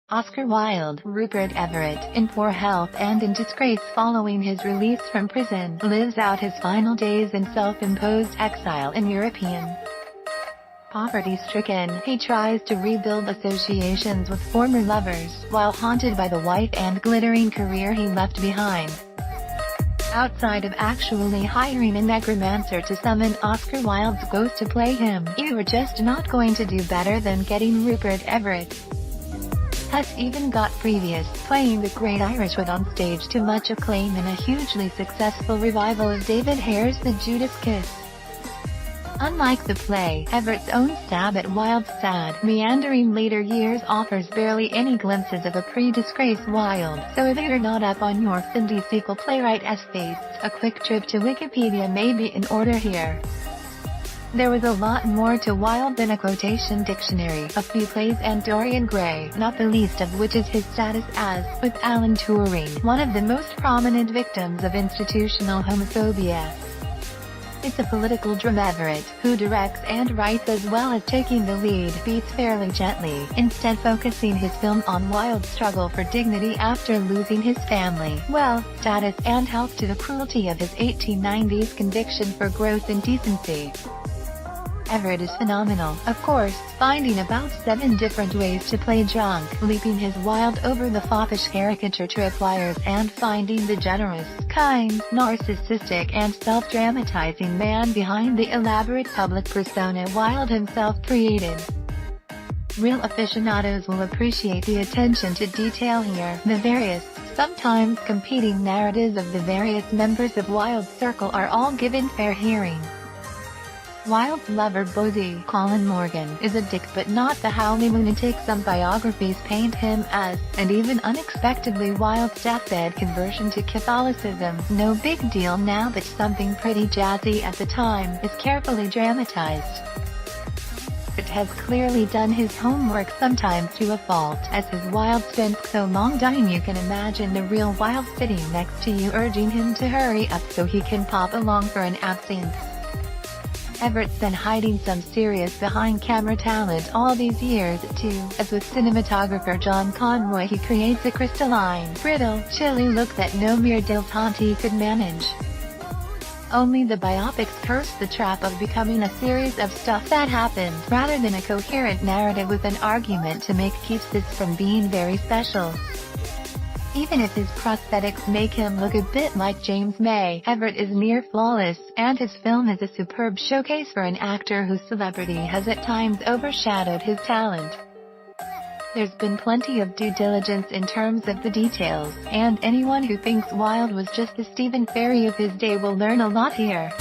Oscar Wilde, Rupert Everett, in poor health and in disgrace following his release from prison, lives out his final days in self-imposed exile in European. Poverty-stricken, he tries to rebuild associations with former lovers, while haunted by the wife and glittering career he left behind. Outside of actually hiring a necromancer to summon Oscar Wilde's ghost to play him, you are just not going to do better than getting Rupert Everett. Has even got previous, playing the Great Irish Wit on stage to much acclaim in a hugely successful revival of David Hare's The Judas Kiss. Unlike the play, Everett's own stab at Wilde's sad, meandering later years offers barely any glimpses of a pre-disgraced Wilde, so if you're not up on your Cindy sequel playwright-esque face, a quick trip to Wikipedia may be in order here. There was a lot more to Wilde than a quotation dictionary, a few plays and Dorian Gray, not the least of which is his status as, with Alan Turing, one of the most prominent victims of institutional homophobia. It's a political drama. Everett, who directs and writes as well as taking the lead, beats fairly gently, instead focusing his film on Wilde's struggle for dignity after losing his family, wealth, status and health to the cruelty of his 1890s conviction for gross indecency. Everett is phenomenal, of course, finding about 7 different ways to play drunk, leaping his Wilde over the foppish caricature tripwires and finding the generous, kind, narcissistic and self-dramatizing man behind the elaborate public persona Wilde himself created. Real aficionados will appreciate the attention to detail here. The various, sometimes competing narratives of the various members of Wilde's circle are all given fair hearing. Wilde's lover Bosie, Colin Morgan, is a dick but not the howly lunatic some biographies paint him as, and even unexpectedly Wilde's deathbed conversion to Catholicism, no big deal now but something pretty jazzy at the time, is carefully dramatized. It has clearly done his homework, sometimes to a fault, as his Wilde spent so long dying you can imagine the real Wilde sitting next to you urging him to hurry up so he can pop along for an absinthe. Everett's been hiding some serious behind-camera talent all these years too, as with cinematographer John Conroy he creates a crystalline, brittle, chilly look that no mere dilettante could manage. Only the biopics curse the trap of becoming a series of stuff that happened, rather than a coherent narrative with an argument to make keeps this from being very special. Even if his prosthetics make him look a bit like James May, Everett is near flawless, and his film is a superb showcase for an actor whose celebrity has at times overshadowed his talent. There's been plenty of due diligence in terms of the details, and anyone who thinks Wilde was just the Stephen Fry of his day will learn a lot here.